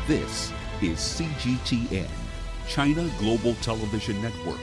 This is CGTN, China Global Television Network.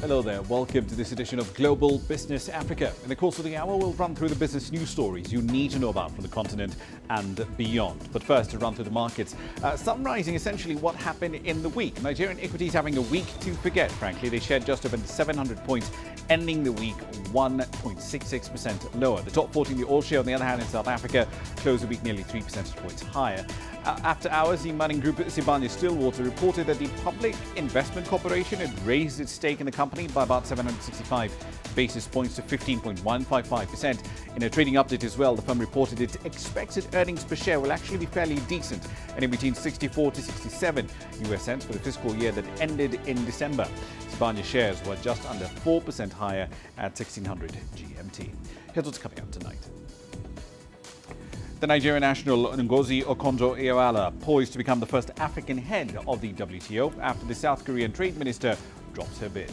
Hello there, welcome to this edition of Global Business Africa. In the course of the hour, we'll run through the business news stories you need to know about from the continent and beyond. But first, to run through the markets, summarizing essentially what happened in the week. Nigerian equities having a week to forget, frankly. They shared just over 700 points, ending the week 1.66% lower. The top 14, the oil share, on the other hand, in South Africa, closed the week nearly 3 percentage points higher. After hours, the mining group Sibanye-Stillwater reported that the Public Investment Corporation had raised its stake in the company by about 765 basis points to 15.155%. In a trading update as well, the firm reported its expected earnings per share will actually be fairly decent, ending between 64 to 67 US cents for the fiscal year that ended in December. Sibanye shares were just under 4% higher at 1600 GMT. Here's what's coming up tonight. The Nigerian national Ngozi Okonjo-Iweala poised to become the first African head of the WTO after the South Korean trade minister drops her bid.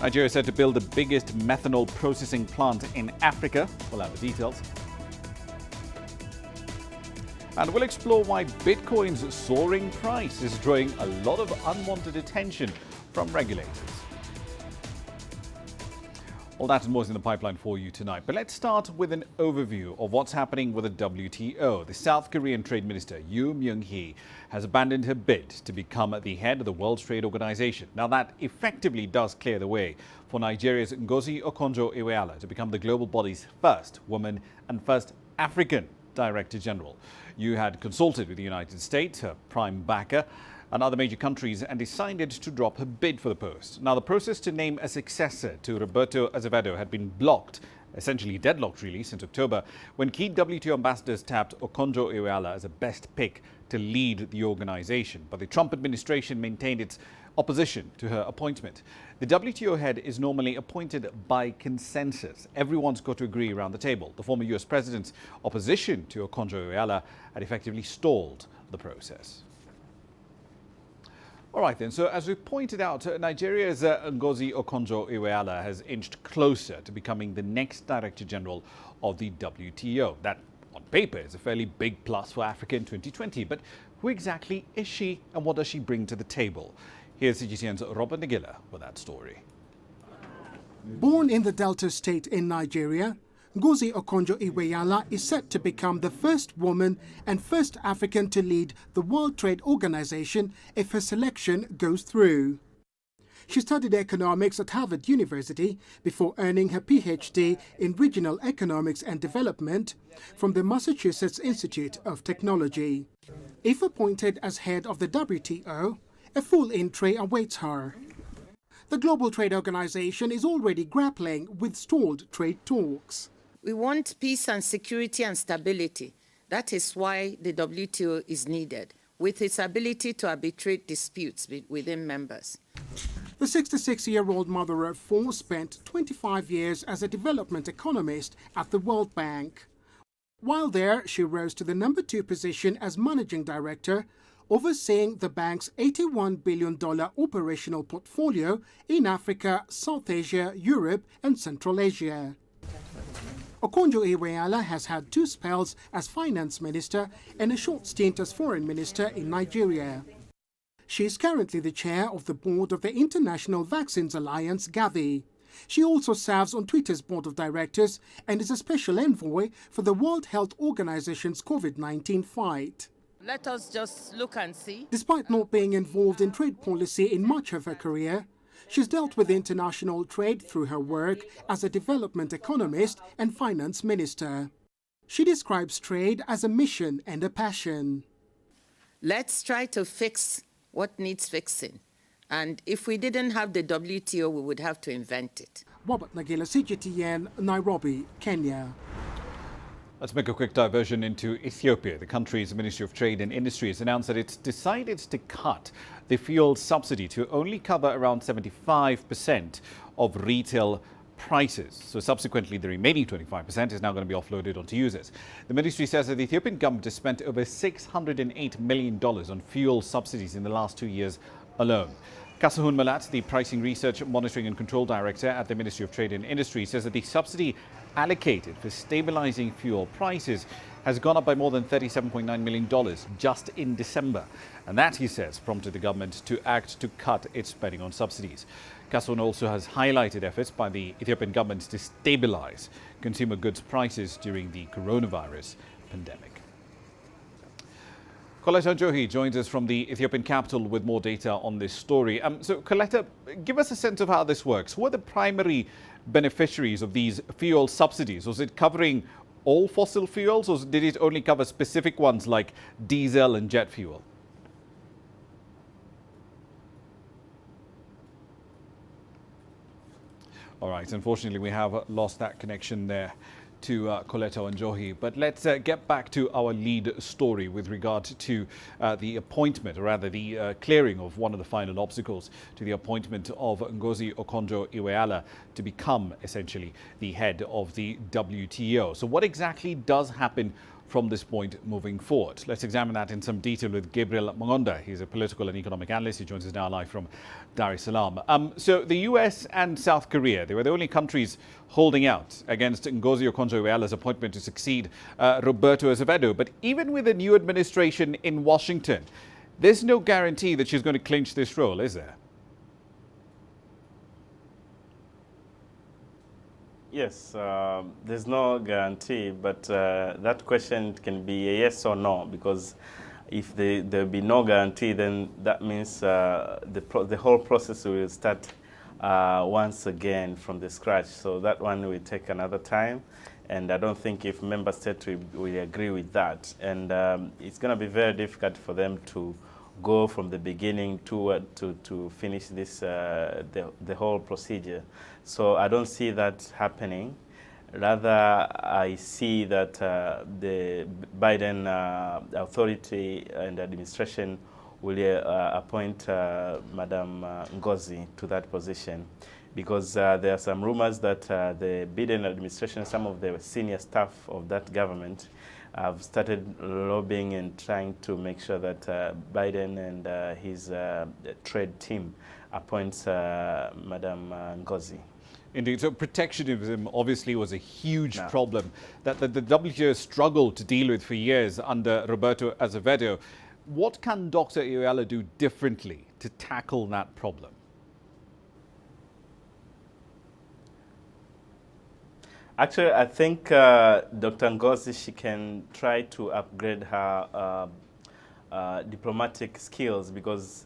Nigeria is set to build the biggest methanol processing plant in Africa. We'll have the details. And we'll explore why Bitcoin's soaring price is drawing a lot of unwanted attention from regulators. All that and more is in the pipeline for you tonight. But let's start with an overview of what's happening with the WTO. The South Korean Trade Minister, Yoo Myung-hee, has abandoned her bid to become the head of the World Trade Organization. Now, that effectively does clear the way for Nigeria's Ngozi Okonjo-Iweala to become the global body's first woman and first African Director General. Yoo had consulted with the United States, her prime backer, and other major countries, and decided to drop her bid for the post. Now, the process to name a successor to Roberto Azevedo had been blocked, essentially deadlocked really, since October, when key WTO ambassadors tapped Okonjo-Iweala as a best pick to lead the organization. But the Trump administration maintained its opposition to her appointment. The WTO head is normally appointed by consensus. Everyone's got to agree around the table. The former US president's opposition to Okonjo-Iweala had effectively stalled the process. All right then, so as we pointed out, Nigeria's Ngozi Okonjo-Iweala has inched closer to becoming the next Director General of the WTO. That, on paper, is a fairly big plus for Africa in 2020. But who exactly is she and what does she bring to the table? Here's CGTN's Robert Nagila with that story. Born in the Delta State in Nigeria, Ngozi Okonjo-Iweala is set to become the first woman and first African to lead the World Trade Organization if her selection goes through. She studied economics at Harvard University before earning her PhD in Regional Economics and Development from the Massachusetts Institute of Technology. If appointed as head of the WTO, a full entree awaits her. The Global Trade Organization is already grappling with stalled trade talks. We want peace and security and stability. That is why the WTO is needed, with its ability to arbitrate disputes within members. The 66-year-old mother of four spent 25 years as a development economist at the World Bank. While there, she rose to the number 2 position as managing director, overseeing the bank's $81 billion operational portfolio in Africa, South Asia, Europe, and Central Asia. Okonjo-Iweala has had 2 spells as finance minister and a short stint as foreign minister in Nigeria. She is currently the chair of the board of the International Vaccines Alliance, Gavi. She also serves on Twitter's board of directors and is a special envoy for the World Health Organization's COVID-19 fight. Let us just look and see. Despite not being involved in trade policy in much of her career, she's dealt with international trade through her work as a development economist and finance minister. She describes trade as a mission and a passion. Let's try to fix what needs fixing. And if we didn't have the WTO, we would have to invent it. Robert Nagila, CGTN, Nairobi, Kenya. Let's make a quick diversion into Ethiopia. The country's Ministry of Trade and Industry has announced that it's decided to cut the fuel subsidy to only cover around 75% of retail prices. So subsequently, the remaining 25% is now going to be offloaded onto users. The ministry says that the Ethiopian government has spent over $608 million on fuel subsidies in the last 2 years alone. Kasahun Malat, the Pricing Research, Monitoring and Control Director at the Ministry of Trade and Industry, says that the subsidy allocated for stabilizing fuel prices has gone up by more than $37.9 million just in December. And that, he says, prompted the government to act to cut its spending on subsidies. Kasahun also has highlighted efforts by the Ethiopian government to stabilize consumer goods prices during the coronavirus pandemic. Coletta Njohi joins us from the Ethiopian capital with more data on this story. So, Coletta, give us a sense of how this works. Who are the primary beneficiaries of these fuel subsidies? Was it covering all fossil fuels, or did it only cover specific ones like diesel and jet fuel? All right, unfortunately, we have lost that connection there to Coletta Njohi. But let's get back to our lead story with regard to the appointment, or rather the clearing of one of the final obstacles to the appointment of Ngozi Okonjo-Iweala to become essentially the head of the WTO. So what exactly does happen from this point moving forward? Let's examine that in some detail with Gabriel Mongonda. He's a political and economic analyst. He joins us now live from Dar es Salaam. So the US and South Korea, they were the only countries holding out against Ngozi Okonjo-Iweala's appointment to succeed Roberto Azevedo. But even with a new administration in Washington, there's no guarantee that she's going to clinch this role, is there? Yes, there's no guarantee, but that question can be a yes or no, because if there'll be no guarantee, then that means the whole process will start once again from the scratch. So that one will take another time, and I don't think if member states will agree with that. And it's going to be very difficult for them to go from the beginning to finish this the whole procedure. So I don't see that happening. Rather, I see that the Biden authority and administration will appoint Madam Ngozi to that position, because there are some rumors that the Biden administration, some of the senior staff of that government, have started lobbying and trying to make sure that Biden and his trade team appoints Madam Ngozi. Indeed. So protectionism obviously was a huge problem that the WTO struggled to deal with for years under Roberto Azevedo. What can Dr. Iweala do differently to tackle that problem? Actually, I think Dr. Ngozi, she can try to upgrade her diplomatic skills, because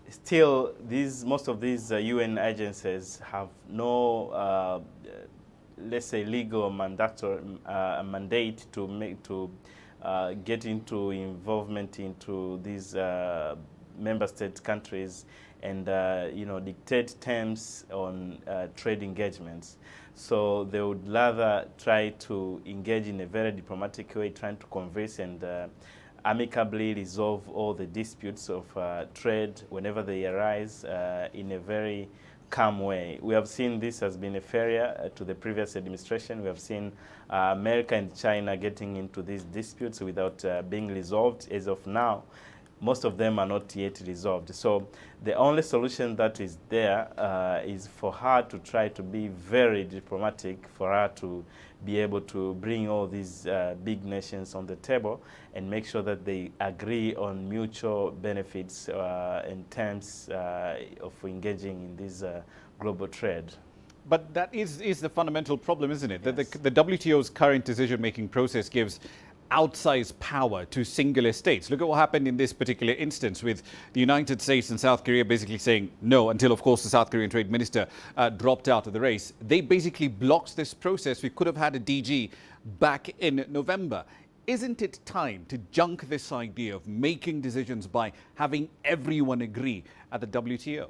still most of these UN agencies have no, let's say, legal mandate to get into involvement into these member state countries and dictate terms on trade engagements. So they would rather try to engage in a very diplomatic way, trying to converse and amicably resolve all the disputes of trade whenever they arise in a very calm way. We have seen this has been a failure to the previous administration. We have seen America and China getting into these disputes without being resolved. As of now, most of them are not yet resolved. So the only solution that is there is for her to try to be very diplomatic, for her to be able to bring all these big nations on the table and make sure that they agree on mutual benefits in terms of engaging in this global trade. But that is the fundamental problem, isn't it? Yes. That the WTO's current decision-making process gives outsized power to singular states. Look at what happened in this particular instance, with the United States and South Korea basically saying no, until, of course, the South Korean trade minister dropped out of the race. They basically blocked this process. We could have had a DG back in November. Isn't it time to junk this idea of making decisions by having everyone agree at the WTO?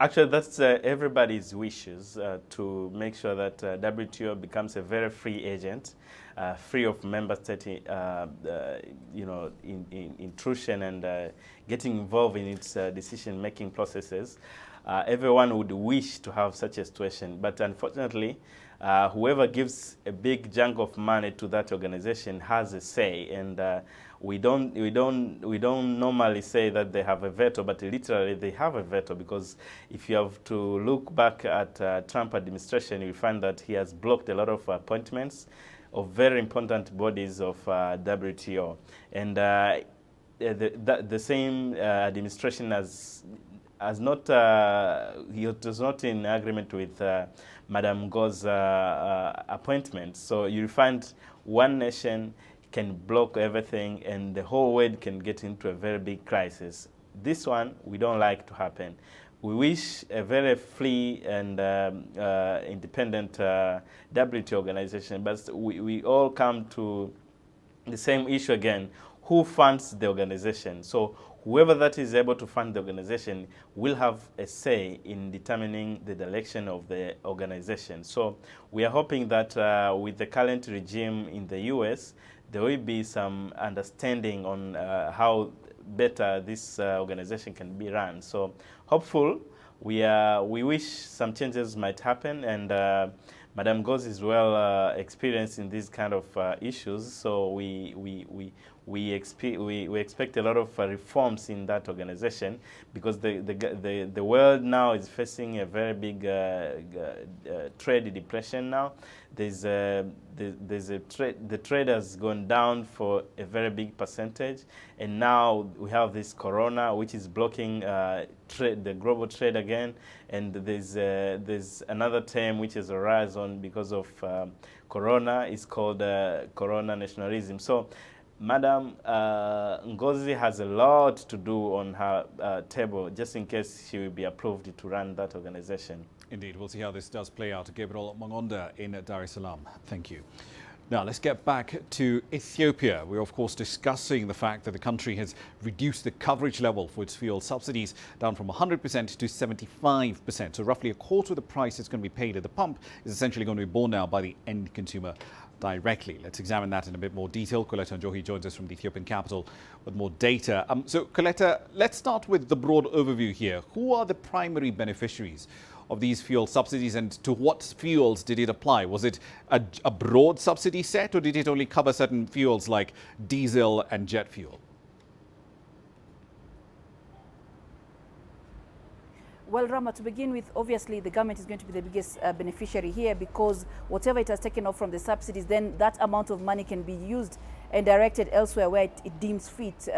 Actually, that's everybody's wishes to make sure that WTO becomes a very free agent, free of member state, intrusion and getting involved in its decision-making processes. Everyone would wish to have such a situation, but unfortunately, whoever gives a big chunk of money to that organization has a say, and we don't normally say that they have a veto, but literally they have a veto, because if you have to look back at Trump administration, you find that he has blocked a lot of appointments of very important bodies of WTO, and the same administration has not, he was not in agreement with Madam Go's appointment. So you find one nation can block everything and the whole world can get into a very big crisis. This one, we don't like to happen. We wish a very free and independent WTO organization, but we all come to the same issue again. Who funds the organization? So whoever that is able to fund the organization will have a say in determining the direction of the organization. So we are hoping that with the current regime in the US, there will be some understanding on how better this organization can be run. So hopeful, we wish some changes might happen, and Madam Goz is well experienced in these kind of issues. So we expect a lot of reforms in that organization, because the world now is facing a very big trade depression now. The trade has gone down for a very big percentage, and now we have this corona, which is blocking the global trade again, and there's another term which has arisen because of corona. It's called corona nationalism. So Madam Ngozi has a lot to do on her table, just in case she will be approved to run that organization. Indeed, we'll see how this does play out. Gabriel Mongonda in Dar es Salaam. Thank you. Now, let's get back to Ethiopia. We're, of course, discussing the fact that the country has reduced the coverage level for its fuel subsidies down from 100% to 75%. So roughly a quarter of the price that's going to be paid at the pump is essentially going to be borne now by the end consumer directly. Let's examine that in a bit more detail. Coletta Njohi joins us from the Ethiopian capital with more data. So, Coletta, let's start with the broad overview here. Who are the primary beneficiaries of these fuel subsidies, and to what fuels did it apply? Was it a broad subsidy set, or did it only cover certain fuels like diesel and jet fuel? Well, Rama, to begin with, obviously the government is going to be the biggest beneficiary here, because whatever it has taken off from the subsidies, then that amount of money can be used and directed elsewhere where it deems fit.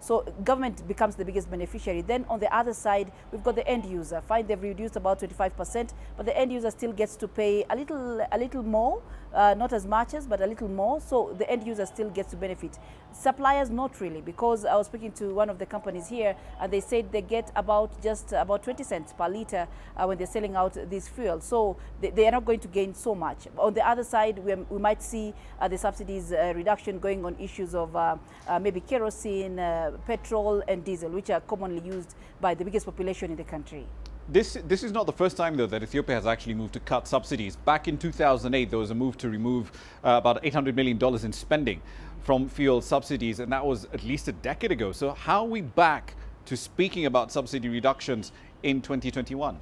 So government becomes the biggest beneficiary. Then on the other side, we've got the end user. Fine, they've reduced about 25%, but the end user still gets to pay a little more, not as much as, but a little more. So the end user still gets to benefit. Suppliers, not really, because I was speaking to one of the companies here, and they said they get just about 20 cents per liter when they're selling out this fuel. So they are not going to gain so much. On the other side, we might see the subsidies reduction going on issues of maybe kerosene, petrol and diesel, which are commonly used by the biggest population in the country. This is not the first time, though, that Ethiopia has actually moved to cut subsidies. Back in 2008, there was a move to remove about $800 million in spending from fuel subsidies, and that was at least a decade ago. So how are we back to speaking about subsidy reductions in 2021?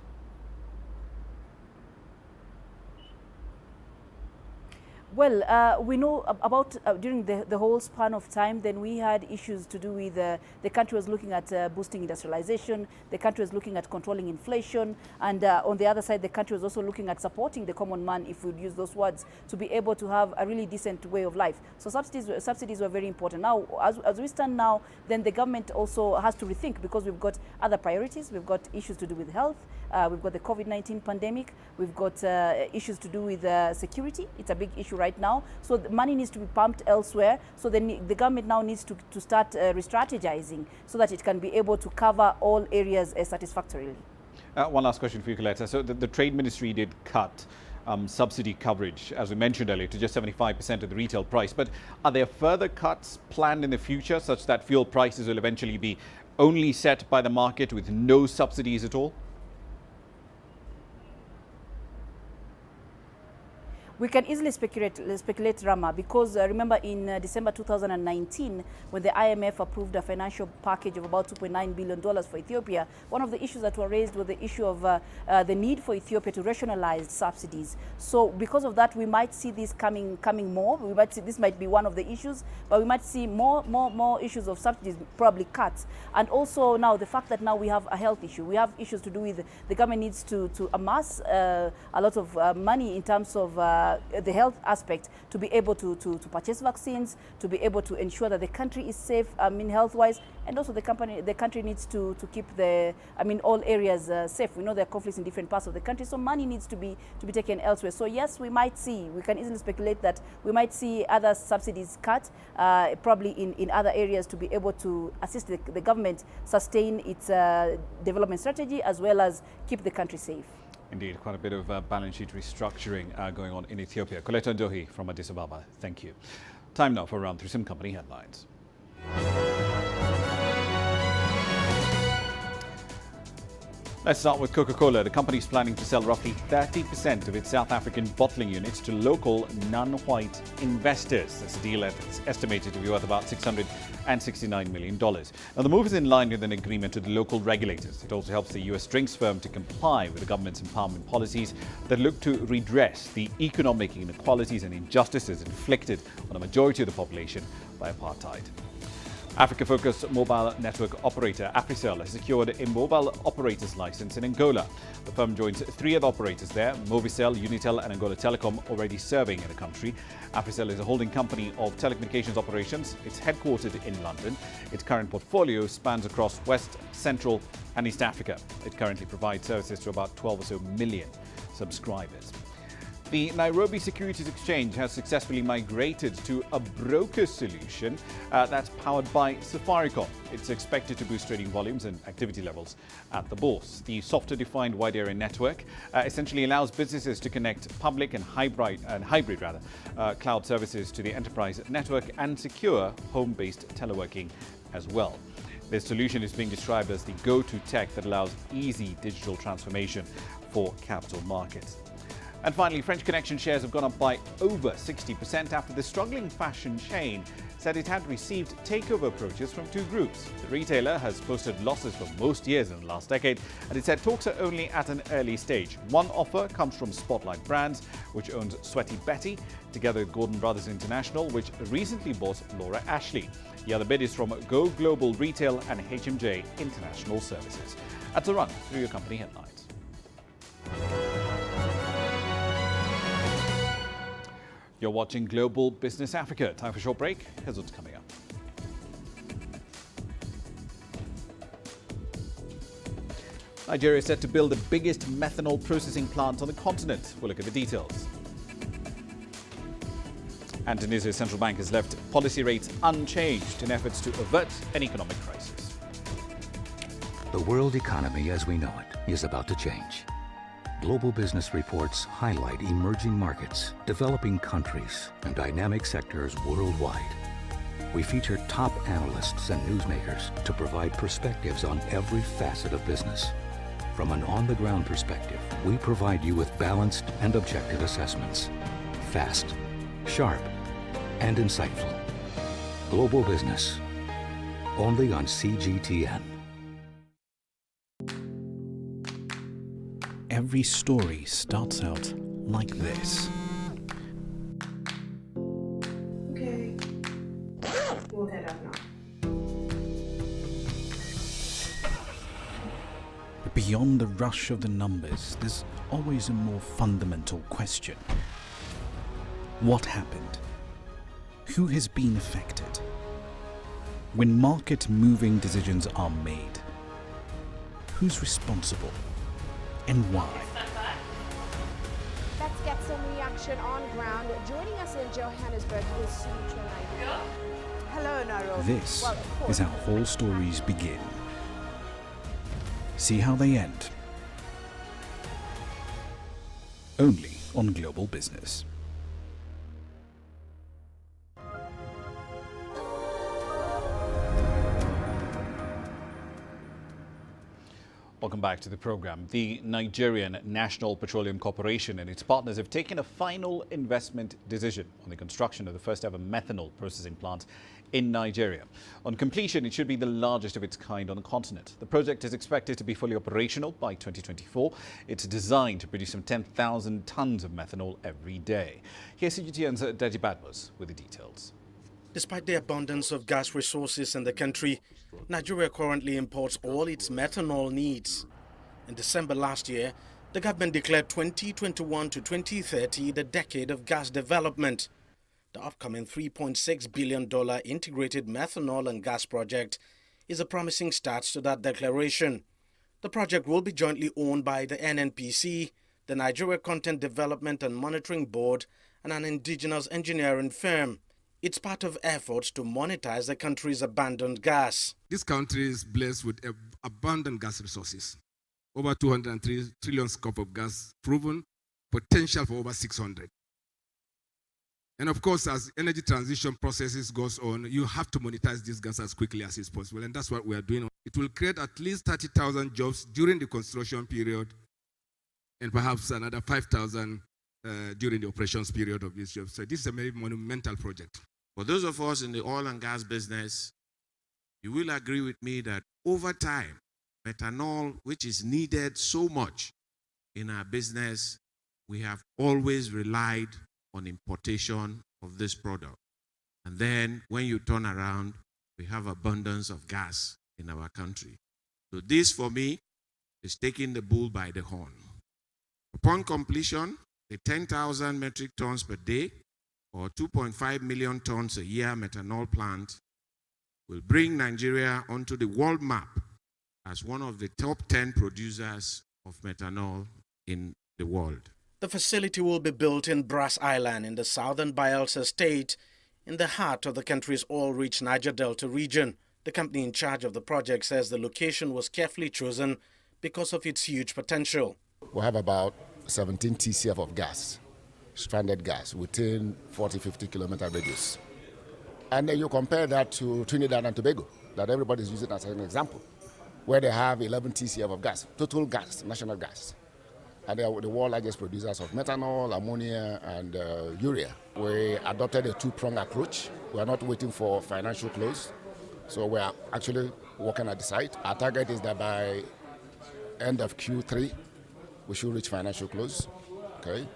Well, we know about during the whole span of time, then we had issues to do with the country was looking at boosting industrialization, the country was looking at controlling inflation, and on the other side, the country was also looking at supporting the common man, if we'd use those words, to be able to have a really decent way of life. So subsidies were very important. Now, as we stand now, then the government also has to rethink, because we've got other priorities. We've got issues to do with health. We've got the COVID-19 pandemic. We've got issues to do with security. It's a big issue right now. So the money needs to be pumped elsewhere. So then the government now needs to start re-strategizing so that it can be able to cover all areas satisfactorily. One last question for you, Coletta. So the Trade Ministry did cut subsidy coverage, as we mentioned earlier, to just 75% of the retail price. But are there further cuts planned in the future, such that fuel prices will eventually be only set by the market with no subsidies at all? We can easily speculate, Rama, because remember in December 2019, when the IMF approved a financial package of about $2.9 billion for Ethiopia, one of the issues that were raised was the issue of the need for Ethiopia to rationalize subsidies. So because of that, we might see this coming more. We might see this might be one of the issues, but we might see more issues of subsidies, probably cuts. And also now the fact that now we have a health issue. We have issues to do with the government needs to amass a lot of money in terms of the health aspect to be able to purchase vaccines, to be able to ensure that the country is safe, health-wise, and also the country needs to keep all areas safe. We know there are conflicts in different parts of the country, so money needs to be taken elsewhere. So yes, we can easily speculate that we might see other subsidies cut, probably in other areas, to be able to assist the government sustain its development strategy as well as keep the country safe. Indeed, quite a bit of balance sheet restructuring going on in Ethiopia. Coletta Ndohi from Addis Ababa, thank you. Time now for a run through some company headlines. Let's start with Coca-Cola. The company is planning to sell roughly 30% of its South African bottling units to local non-white investors. This deal is estimated to be worth about $669 million. Now, the move is in line with an agreement with the local regulators. It also helps the US drinks firm to comply with the government's empowerment policies that look to redress the economic inequalities and injustices inflicted on a majority of the population by apartheid. Africa-focused mobile network operator Africell has secured a mobile operator's license in Angola. The firm joins 3 other operators there, Movicel, Unitel and Angola Telecom, already serving in the country. Africell is a holding company of telecommunications operations. It's headquartered in London. Its current portfolio spans across West, Central and East Africa. It currently provides services to about 12 or so million subscribers. The Nairobi Securities Exchange has successfully migrated to a broker solution that's powered by Safaricom. It's expected to boost trading volumes and activity levels at the bourse. The software-defined wide area network essentially allows businesses to connect public and hybrid cloud services to the enterprise network and secure home-based teleworking as well. This solution is being described as the go-to tech that allows easy digital transformation for capital markets. And finally, French Connection shares have gone up by over 60% after the struggling fashion chain said it had received takeover approaches from 2 groups. The retailer has posted losses for most years in the last decade, and it said talks are only at an early stage. One offer comes from Spotlight Brands, which owns Sweaty Betty, together with Gordon Brothers International, which recently bought Laura Ashley. The other bid is from Go Global Retail and HMJ International Services. That's a run through your company headlines. You're watching Global Business Africa. Time for a short break. Here's what's coming up. Nigeria is set to build the biggest methanol processing plant on the continent. We'll look at the details. And Tunisia's central bank has left policy rates unchanged in efforts to avert an economic crisis. The world economy as we know it is about to change. Global business reports highlight emerging markets, developing countries, and dynamic sectors worldwide. We feature top analysts and newsmakers to provide perspectives on every facet of business. From an on-the-ground perspective, we provide you with balanced and objective assessments. Fast, sharp, and insightful. Global Business, only on CGTN. Every story starts out like this. Okay. We'll head up now. But beyond the rush of the numbers, there's always a more fundamental question. What happened? Who has been affected? When market-moving decisions are made, who's responsible? And why? Let's get some reaction on ground. Joining us in Johannesburg is Sutra Nairobi. Hello, Nairobi. This is how all stories begin. See how they end. Only on Global Business. Welcome back to the program. The Nigerian National Petroleum Corporation and its partners have taken a final investment decision on the construction of the first ever methanol processing plant in Nigeria. On completion, it should be the largest of its kind on the continent. The project is expected to be fully operational by 2024. It's designed to produce some 10,000 tons of methanol every day. Here's CGTN's Deji Badmus with the details. Despite the abundance of gas resources in the country, Nigeria currently imports all its methanol needs. In December last year, the government declared 2021 to 2030 the decade of gas development. The upcoming $3.6 billion integrated methanol and gas project is a promising start to that declaration. The project will be jointly owned by the NNPC, the Nigeria Content Development and Monitoring Board, and an indigenous engineering firm. It's part of efforts to monetize the country's abandoned gas. This country is blessed with abundant gas resources. Over 203 trillion scope of gas proven, potential for over 600. And of course, as energy transition processes goes on, you have to monetize this gas as quickly as is possible. And that's what we are doing. It will create at least 30,000 jobs during the construction period and perhaps another 5,000 during the operations period of this job. So this is a very monumental project. For those of us in the oil and gas business, you will agree with me that over time, methanol, which is needed so much in our business, we have always relied on importation of this product. And then when you turn around, we have abundance of gas in our country. So this, for me, is taking the bull by the horn. Upon completion, the 10,000 metric tons per day or 2.5 million tons a year methanol plant will bring Nigeria onto the world map as one of the top 10 producers of methanol in the world. The facility will be built in Brass Island in the southern Bayelsa state, in the heart of the country's oil-rich Niger Delta region. The company in charge of the project says the location was carefully chosen because of its huge potential. We have about 17 TCF of gas, stranded gas, within 40-50 kilometer radius. And then you compare that to Trinidad and Tobago, that everybody is using as an example, where they have 11 TCF of gas, total gas, national gas. And they are the world's largest producers of methanol, ammonia, and urea. We adopted a two-pronged approach. We are not waiting for financial close. So we are actually working at the site. Our target is that by end of Q3, we should reach financial close, okay?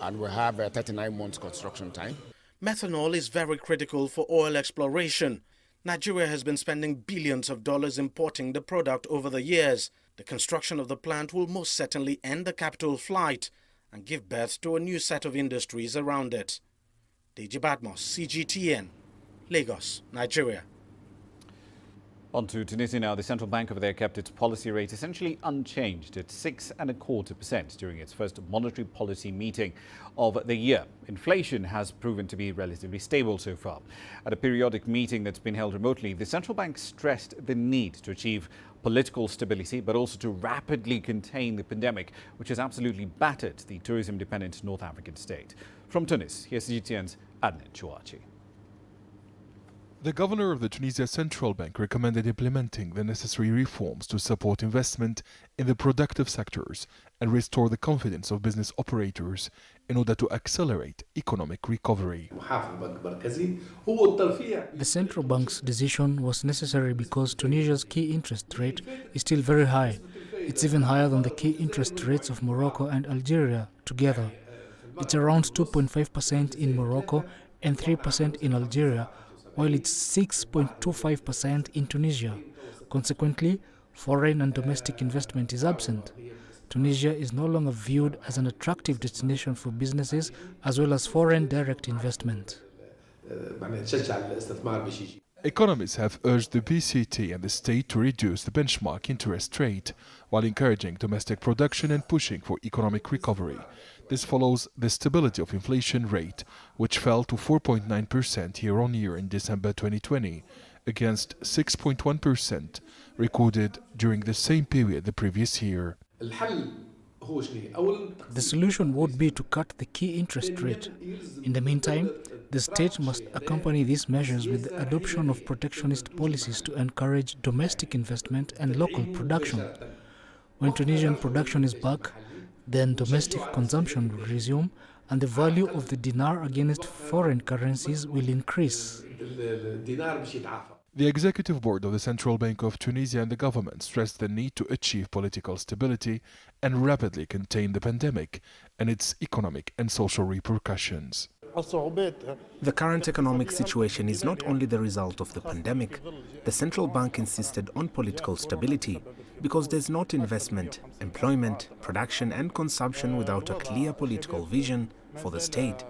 And we have a 39 months construction time. Methanol is very critical for oil exploration. Nigeria has been spending billions of dollars importing the product over the years. The construction of the plant will most certainly end the capital flight and give birth to a new set of industries around it. Deji Badmus, CGTN, Lagos, Nigeria. On to Tunisia now. The central bank over there kept its policy rate essentially unchanged at 6.25% during its first monetary policy meeting of the year. Inflation has proven to be relatively stable so far. At a periodic meeting that's been held remotely, the central bank stressed the need to achieve political stability, but also to rapidly contain the pandemic, which has absolutely battered the tourism-dependent North African state. From Tunis, here's CGTN's Adnan Chouachi. The governor of the Tunisia Central Bank recommended implementing the necessary reforms to support investment in the productive sectors and restore the confidence of business operators in order to accelerate economic recovery. The central bank's decision was necessary because Tunisia's key interest rate is still very high. It's even higher than the key interest rates of Morocco and Algeria together. It's around 2.5% in Morocco and 3% in Algeria, while it's 6.25% in Tunisia. Consequently, foreign and domestic investment is absent. Tunisia is no longer viewed as an attractive destination for businesses as well as foreign direct investment. Economists have urged the BCT and the state to reduce the benchmark interest rate while encouraging domestic production and pushing for economic recovery. This follows the stability of inflation rate, which fell to 4.9% year-on-year in December 2020, against 6.1% recorded during the same period the previous year. The solution would be to cut the key interest rate. In the meantime, the state must accompany these measures with the adoption of protectionist policies to encourage domestic investment and local production. When Tunisian production is back, then domestic consumption will resume and the value of the dinar against foreign currencies will increase. The Executive Board of the Central Bank of Tunisia and the government stressed the need to achieve political stability and rapidly contain the pandemic and its economic and social repercussions. The current economic situation is not only the result of the pandemic. The central bank insisted on political stability because there's not investment, employment, production and consumption without a clear political vision for the state.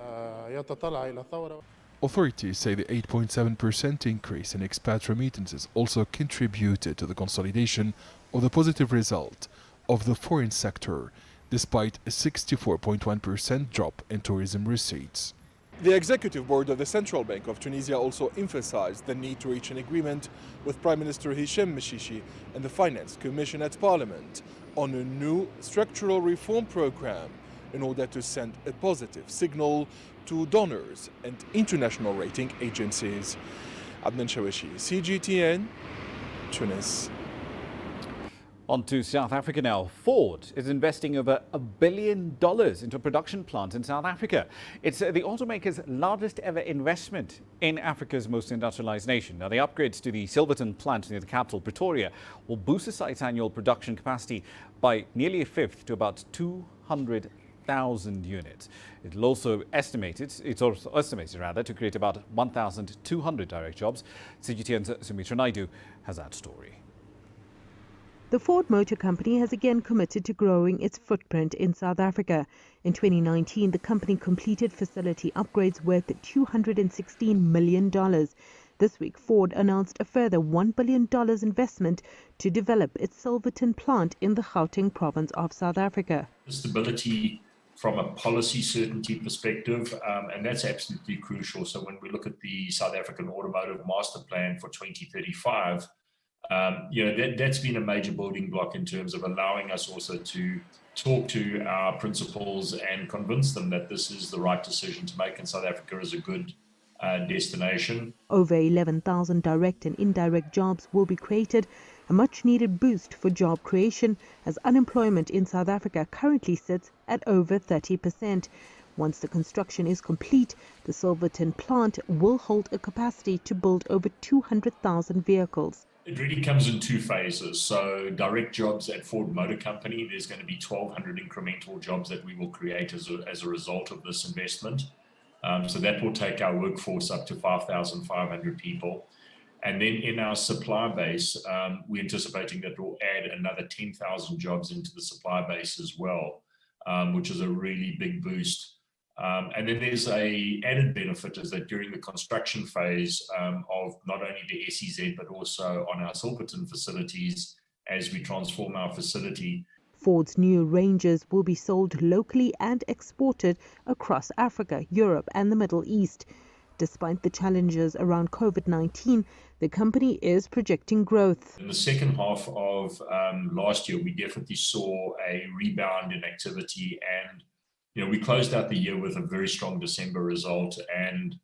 Authorities say the 8.7% increase in expat remittances also contributed to the consolidation of the positive result of the foreign sector, despite a 64.1% drop in tourism receipts. The Executive Board of the Central Bank of Tunisia also emphasized the need to reach an agreement with Prime Minister Hichem Mechichi and the Finance Commission at Parliament on a new structural reform program in order to send a positive signal to donors and international rating agencies. Adnan Shawishi, CGTN, Tunis. On to South Africa now. Ford is investing over $1 billion into a production plant in South Africa. It's the automaker's largest ever investment in Africa's most industrialized nation. Now, the upgrades to the Silverton plant near the capital, Pretoria, will boost the site's annual production capacity by nearly a fifth to about 200,000 units. It's also estimated to create about 1,200 direct jobs. CGTN's Sumitra Naidu has that story. The Ford Motor Company has again committed to growing its footprint in South Africa. In 2019, the company completed facility upgrades worth $216 million. This week, Ford announced a further $1 billion investment to develop its Silverton plant in the Gauteng province of South Africa. Stability from a policy certainty perspective, and that's absolutely crucial. So when we look at the South African Automotive Master Plan for 2035, that's been a major building block in terms of allowing us also to talk to our principals and convince them that this is the right decision to make, and South Africa is a good destination. Over 11,000 direct and indirect jobs will be created, a much-needed boost for job creation as unemployment in South Africa currently sits at over 30%. Once the construction is complete, the Silverton plant will hold a capacity to build over 200,000 vehicles. It really comes in two phases. So direct jobs at Ford Motor Company, there's going to be 1,200 incremental jobs that we will create as a result of this investment. So that will take our workforce up to 5,500 people. And then in our supply base, we're anticipating that we'll add another 10,000 jobs into the supply base as well, which is a really big boost. And then there's a added benefit is that during the construction phase of not only the SEZ, but also on our Silverton facilities, as we transform our facility. Ford's new ranges will be sold locally and exported across Africa, Europe and the Middle East. Despite the challenges around COVID-19, the company is projecting growth. In the second half of last year, we definitely saw a rebound in activity, and we closed out the year with a very strong December result. And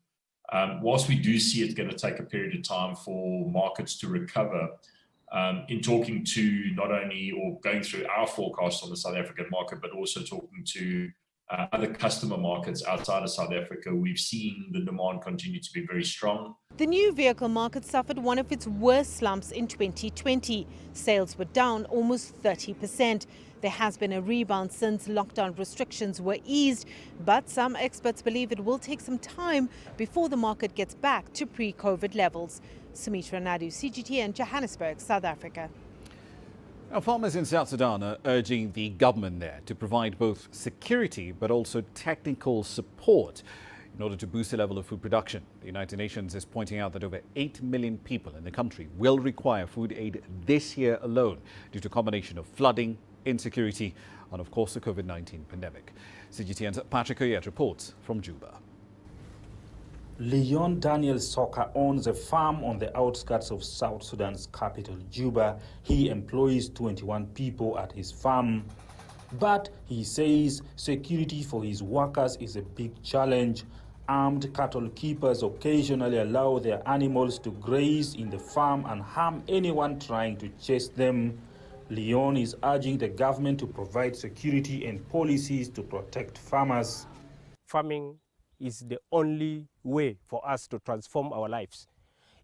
whilst we do see it's going to take a period of time for markets to recover, in talking to not only or going through our forecast on the South African market, but also talking to other customer markets outside of South Africa, we've seen the demand continue to be very strong. The new vehicle market suffered one of its worst slumps in 2020. Sales were down almost 30%. There has been a rebound since lockdown restrictions were eased, but some experts believe it will take some time before the market gets back to pre-COVID levels. Sumitra Naidu, CGTN, Johannesburg, South Africa. Now, farmers in South Sudan are urging the government there to provide both security but also technical support in order to boost the level of food production. The United Nations is pointing out that over 8 million people in the country will require food aid this year alone due to a combination of flooding, insecurity and, of course, the COVID-19 pandemic. CGTN's Patrick Oyet reports from Juba. Leon Daniel Soka owns a farm on the outskirts of South Sudan's capital, Juba. He employs 21 people at his farm. But he says security for his workers is a big challenge. Armed cattle keepers occasionally allow their animals to graze in the farm and harm anyone trying to chase them. Leon is urging the government to provide security and policies to protect farmers. Farming is the only way for us to transform our lives.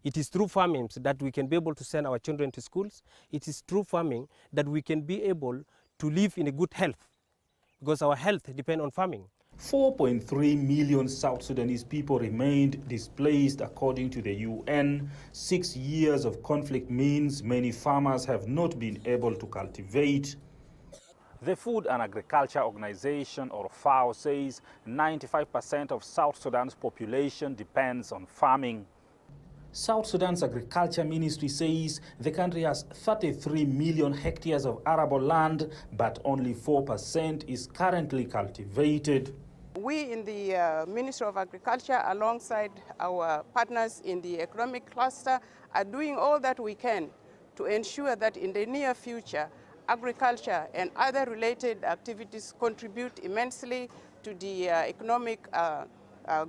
It is through farming that we can be able to send our children to schools. It is through farming that we can be able to live in a good health, because our health depends on farming. 4.3 million South Sudanese people remained displaced according to the UN. 6 years of conflict means many farmers have not been able to cultivate. The Food and Agriculture Organization, or FAO, says 95% of South Sudan's population depends on farming. South Sudan's Agriculture Ministry says the country has 33 million hectares of arable land, but only 4% is currently cultivated. We in the Ministry of Agriculture, alongside our partners in the economic cluster, are doing all that we can to ensure that in the near future, agriculture and other related activities contribute immensely to the economic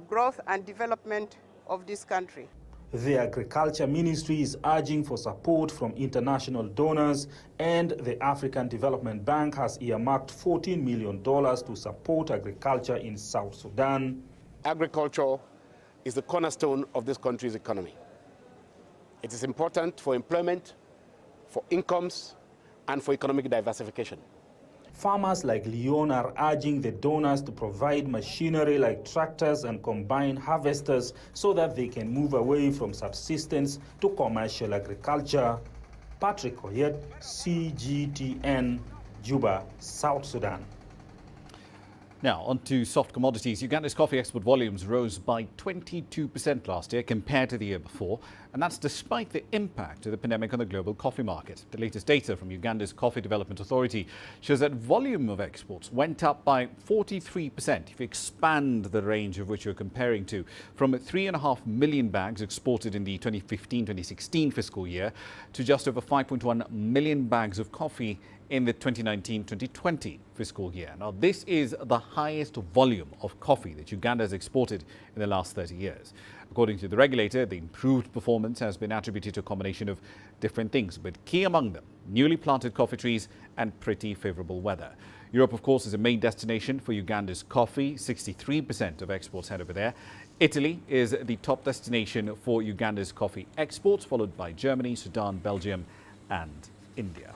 growth and development of this country. The Agriculture Ministry is urging for support from international donors, and the African Development Bank has earmarked $14 million to support agriculture in South Sudan. Agriculture is the cornerstone of this country's economy. It is important for employment, for incomes, and for economic diversification. Farmers like Leon are urging the donors to provide machinery like tractors and combine harvesters so that they can move away from subsistence to commercial agriculture. Patrick Oyet, CGTN, Juba, South Sudan. Now, on to soft commodities. Uganda's coffee export volumes rose by 22% last year compared to the year before, and that's despite the impact of the pandemic on the global coffee market. The latest data from Uganda's Coffee Development Authority shows that volume of exports went up by 43% if you expand the range of which you're comparing to, from 3.5 million bags exported in the 2015-2016 fiscal year to just over 5.1 million bags of coffee in the 2019-2020 fiscal year. Now, this is the highest volume of coffee that Uganda has exported in the last 30 years. According to the regulator, the improved performance has been attributed to a combination of different things, but key among them, newly planted coffee trees and pretty favorable weather. Europe, of course, is a main destination for Uganda's coffee. 63% of exports head over there. Italy is the top destination for Uganda's coffee exports, followed by Germany, Sudan, Belgium and India.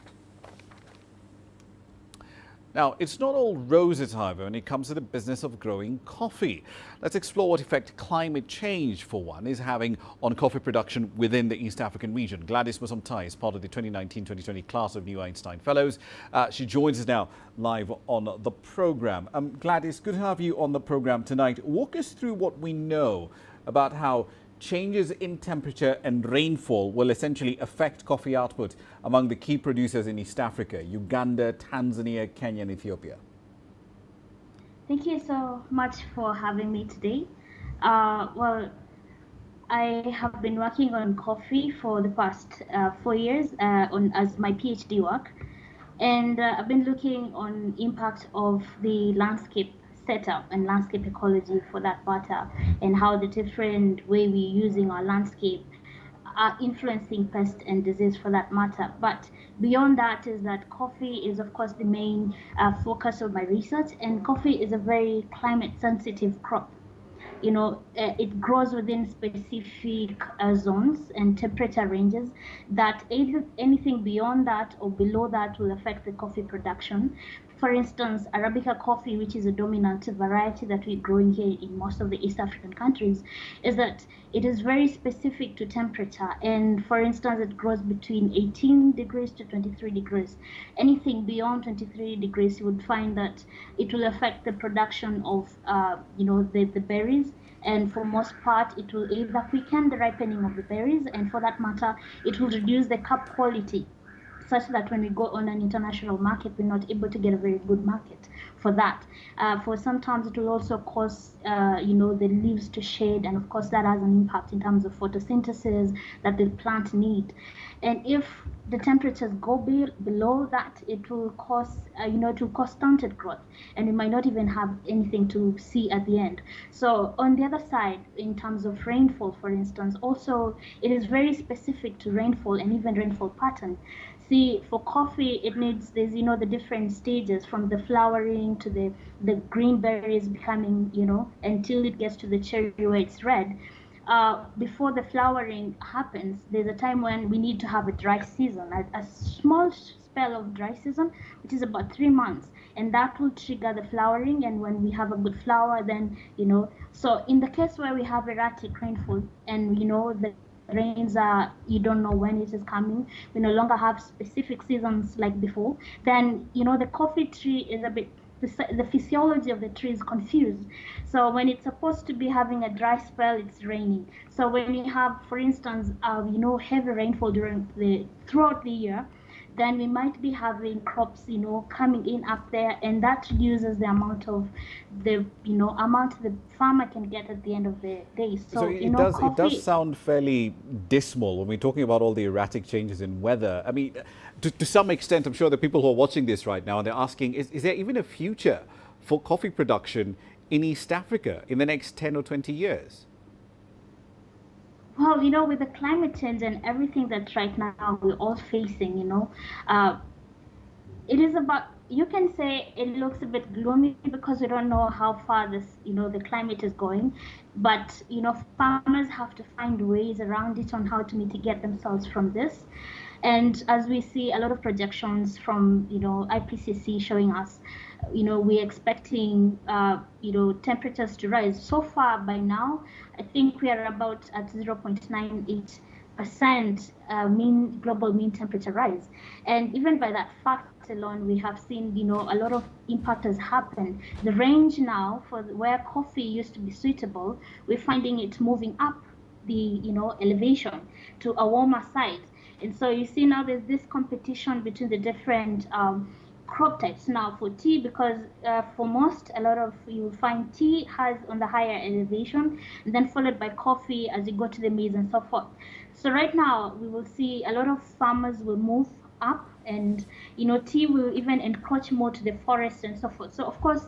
Now, it's not all roses, however, when it comes to the business of growing coffee. Let's explore what effect climate change, for one, is having on coffee production within the East African region. Gladys Musomtai is part of the 2019-2020 class of New Einstein Fellows. She joins us now live on the program. Gladys, good to have you on the program tonight. Walk us through what we know about how changes in temperature and rainfall will essentially affect coffee output among the key producers in East Africa, Uganda, Tanzania, Kenya and Ethiopia. Thank you so much for having me today. Well, I have been working on coffee for the past 4 years as my PhD work, and I've been looking on impact of the landscape setup and landscape ecology for that matter, and how the different way we're using our landscape are influencing pest and disease for that matter. But beyond that is that coffee is of course the main focus of my research, and coffee is a very climate sensitive crop. You know, it grows within specific zones and temperature ranges that anything beyond that or below that will affect the coffee production. For instance, Arabica coffee, which is a dominant variety that we're growing here in most of the East African countries, is that it is very specific to temperature. And for instance, it grows between 18 degrees to 23 degrees. Anything beyond 23 degrees, you would find that it will affect the production of, the berries. And for most part, it will either quicken the ripening of the berries, and for that matter, it will reduce the cup quality. such that when we go on an international market, we're not able to get a very good market for that. For sometimes it will also cause, the leaves to shed, and of course that has an impact in terms of photosynthesis that the plant need. And if the temperatures go below that, it will cause, stunted growth, and we might not even have anything to see at the end. So on the other side, in terms of rainfall, for instance, also it is very specific to rainfall and even rainfall pattern. See, for coffee, it needs, there's, the different stages from the flowering to the green berries becoming, until it gets to the cherry where it's red. Before the flowering happens, there's a time when we need to have a dry season, a small spell of dry season, which is about 3 months, and that will trigger the flowering. And when we have a good flower, then, so in the case where we have erratic rainfall and, the rains are, you don't know when it is coming, we no longer have specific seasons like before, then, the coffee tree is a bit, the physiology of the tree is confused. So when it's supposed to be having a dry spell, it's raining. So when you have, for instance, heavy rainfall throughout the year, then we might be having crops, coming in up there, and that reduces the amount the farmer can get at the end of the day. So it does sound fairly dismal when we're talking about all the erratic changes in weather. I mean, to some extent, I'm sure the people who are watching this right now, they're asking, is there even a future for coffee production in East Africa in the next 10 or 20 years? Well, with the climate change and everything that right now we're all facing, it is about, you can say it looks a bit gloomy because we don't know how far this, the climate is going. But, farmers have to find ways around it on how to mitigate themselves from this. And as we see a lot of projections from, IPCC showing us, we're expecting, temperatures to rise. So far by now, I think we are about at 0.98% global mean temperature rise. And even by that fact alone, we have seen, a lot of impact has happened. The range now for where coffee used to be suitable, we're finding it moving up the, elevation to a warmer side. And so you see now there's this competition between the different crop types now for tea, because for most, you will find tea has on the higher elevation, and then followed by coffee as you go to the maize and so forth. So right now we will see a lot of farmers will move up, and tea will even encroach more to the forest and so forth. So of course,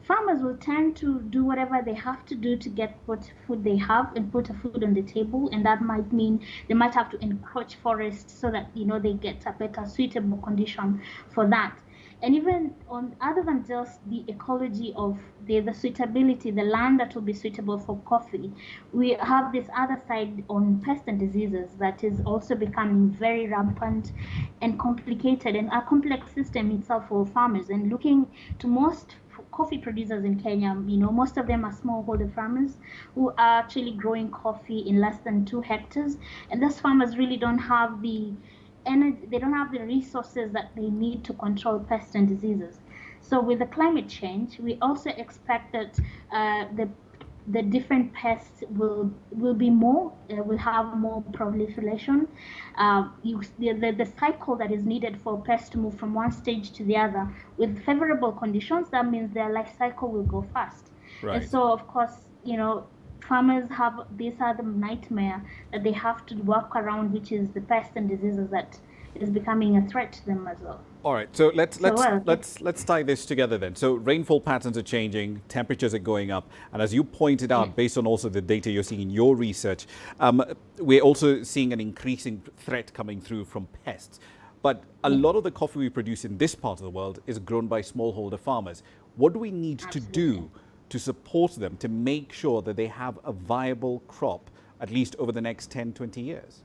farmers will tend to do whatever they have to do to get what food they have and put a food on the table, and that might mean they might have to encroach forests so that they get a better suitable condition for that. And even other than just the ecology of the suitability, the land that will be suitable for coffee, we have this other side on pests and diseases that is also becoming very rampant and complicated, and a complex system itself for farmers. And looking to most coffee producers in Kenya, most of them are smallholder farmers who are actually growing coffee in less than 2 hectares, and those farmers really don't have the energy, they don't have the resources that they need to control pests and diseases. So with the climate change, we also expect that the different pests will be more, will have more proliferation. The cycle that is needed for pests to move from one stage to the other with favorable conditions, that means their life cycle will go fast. Right. And so, of course, farmers have this other nightmare that they have to work around, which is the pests and diseases that is becoming a threat to them as well. All right, so let's tie this together then. So rainfall patterns are changing, temperatures are going up, and as you pointed out, based on also the data you're seeing in your research, we're also seeing an increasing threat coming through from pests. But a lot of the coffee we produce in this part of the world is grown by smallholder farmers. What do we need to do to support them to make sure that they have a viable crop, at least over the next 10, 20 years?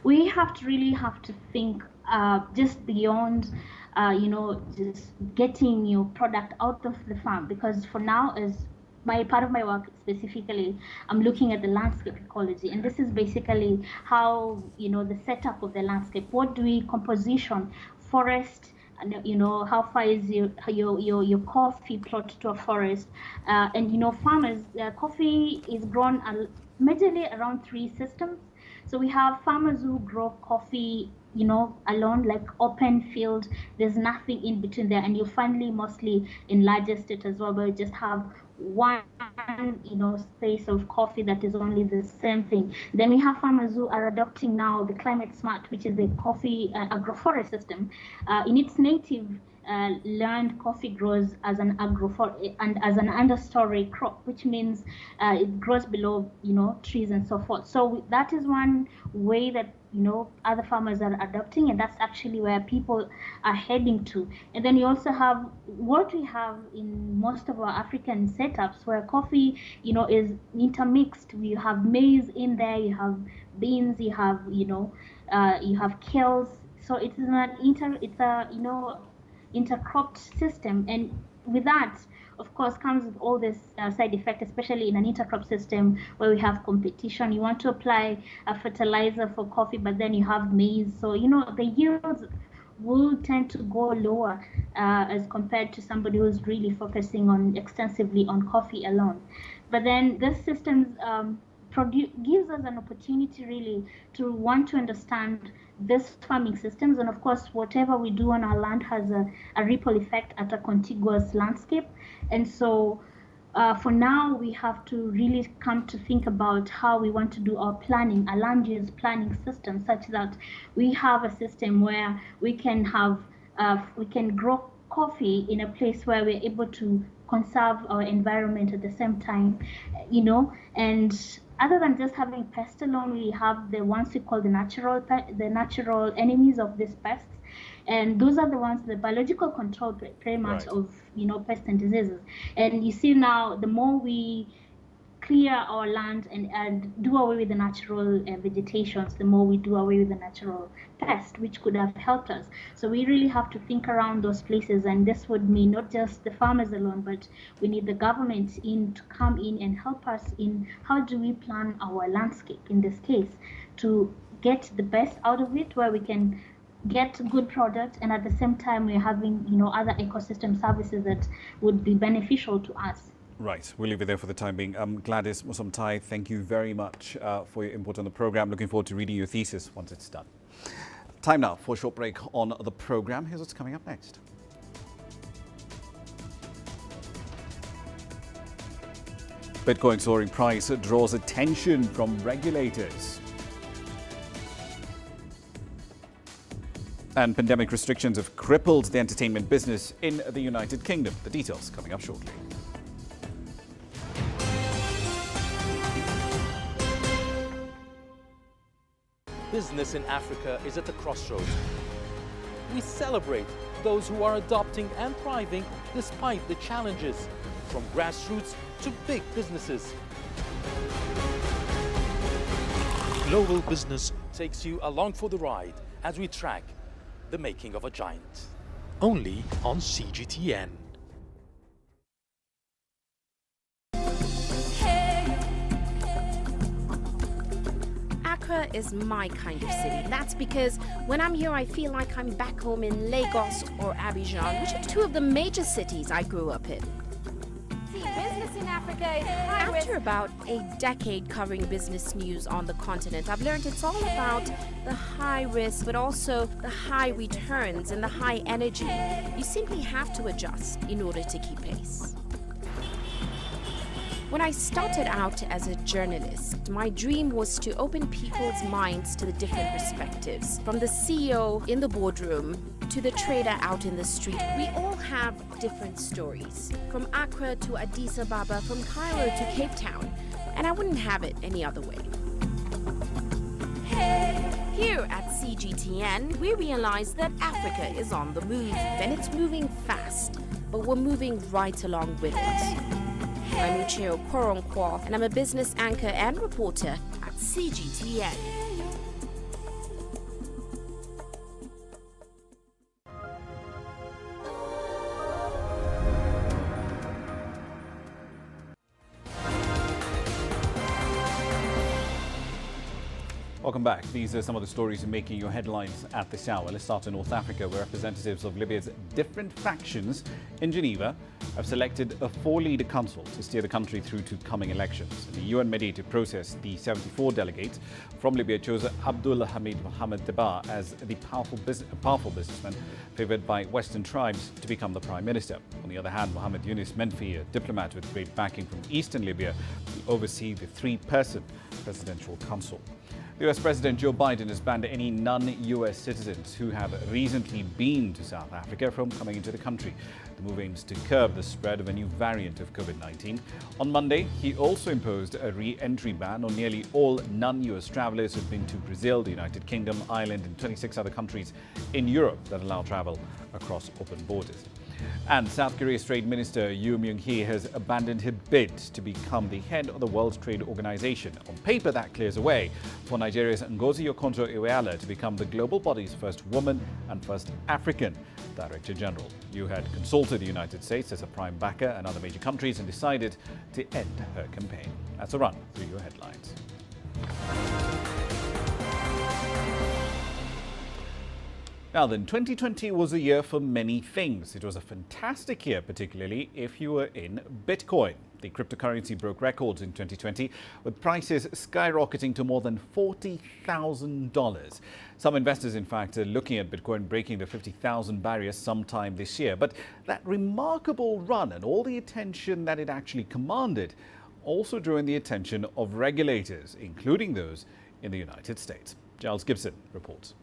We really have to think just beyond, just getting your product out of the farm, because for now, as part of my work specifically, I'm looking at the landscape ecology, and this is basically how, the setup of the landscape. What do we composition, forest, and how far is your coffee plot to a forest, and farmers, coffee is grown majorly around 3 systems. So we have farmers who grow coffee alone, like open field. There's nothing in between there, and you finally mostly in large estate as well, where you just have one space of coffee that is only the same thing. Then we have farmers who are adopting now the climate smart, which is a coffee agroforest system. In its native land, coffee grows as an agroforest and as an understory crop, which means it grows below trees and so forth. So that is one way that other farmers are adopting, and that's actually where people are heading to. And then you also have what we have in most of our African setups, where coffee is intermixed. You have maize in there, you have beans, you have kales. So it's intercropped system, and with that, of course, comes with all this side effect, especially in an intercrop system where we have competition. You want to apply a fertilizer for coffee, but then you have maize, so the yields will tend to go lower as compared to somebody who's really focusing extensively on coffee alone. But then this system gives us an opportunity really to want to understand this farming systems, and of course whatever we do on our land has a ripple effect at a contiguous landscape. And so for now we have to really come to think about how we want to do our planning, a land use planning system, such that we have a system where we can grow coffee in a place where we're able to conserve our environment at the same time, and other than just having pests alone, we have the ones we call the natural enemies of these pests, and those are the ones, the biological control pretty much of pests and diseases. And you see now, the more we clear our land and do away with the natural vegetations, the more we do away with the natural pest, which could have helped us. So we really have to think around those places, and this would mean not just the farmers alone, but we need the government to come in and help us in how do we plan our landscape in this case to get the best out of it, where we can get good product, and at the same time we're having other ecosystem services that would be beneficial to us. Right, we'll leave it there for the time being. Gladys Musomtai, thank you very much for your input on the program. Looking forward to reading your thesis once it's done. Time now for a short break on the program. Here's what's coming up next. Bitcoin soaring price draws attention from regulators. And pandemic restrictions have crippled the entertainment business in the United Kingdom. The details coming up shortly. Business in Africa is at a crossroads. We celebrate those who are adopting and thriving despite the challenges, from grassroots to big businesses. Global Business takes you along for the ride as we track the making of a giant. Only on CGTN. Accra is my kind of city. That's because when I'm here, I feel like I'm back home in Lagos or Abidjan, which are two of the major cities I grew up in. Business in Africa is high risk. After about a decade covering business news on the continent, I've learned it's all about the high risk, but also the high returns and the high energy. You simply have to adjust in order to keep pace. When I started out as a journalist, my dream was to open people's minds to the different perspectives. From the CEO in the boardroom to the trader out in the street, we all have different stories. From Accra to Addis Ababa, from Cairo to Cape Town, and I wouldn't have it any other way. Here at CGTN, we realize that Africa is on the move, and it's moving fast, but we're moving right along with it. I'm Ucheo Koronkwo, and I'm a business anchor and reporter at CGTN. Welcome back. These are some of the stories making your headlines at this hour. Let's start in North Africa, where representatives of Libya's different factions in Geneva have selected a 4-leader council to steer the country through to coming elections. The UN mediated process, the 74 delegates from Libya chose Abdul Hamid Mohamed Deba as the powerful businessman favoured by Western tribes to become the Prime Minister. On the other hand, Mohamed Yunus Menfi, a diplomat with great backing from eastern Libya, will oversee the 3-person presidential council. The US President Joe Biden has banned any non-US citizens who have recently been to South Africa from coming into the country. The move aims to curb the spread of a new variant of COVID-19. On Monday, he also imposed a re-entry ban on nearly all non-US travelers who've been to Brazil, the United Kingdom, Ireland and 26 other countries in Europe that allow travel across open borders. And South Korea's Trade Minister Yoo Myung-hee has abandoned her bid to become the head of the World Trade Organization. On paper, that clears a way for Nigeria's Ngozi Okonjo-Iweala to become the global body's first woman and first African Director General. Yoo had consulted the United States as a prime backer and other major countries and decided to end her campaign. That's a run through your headlines. Now then, 2020 was a year for many things. It was a fantastic year, particularly if you were in Bitcoin. The cryptocurrency broke records in 2020, with prices skyrocketing to more than $40,000. Some investors, in fact, are looking at Bitcoin breaking the 50,000 barrier sometime this year. But that remarkable run and all the attention that it actually commanded also drew in the attention of regulators, including those in the United States. Giles Gibson reports.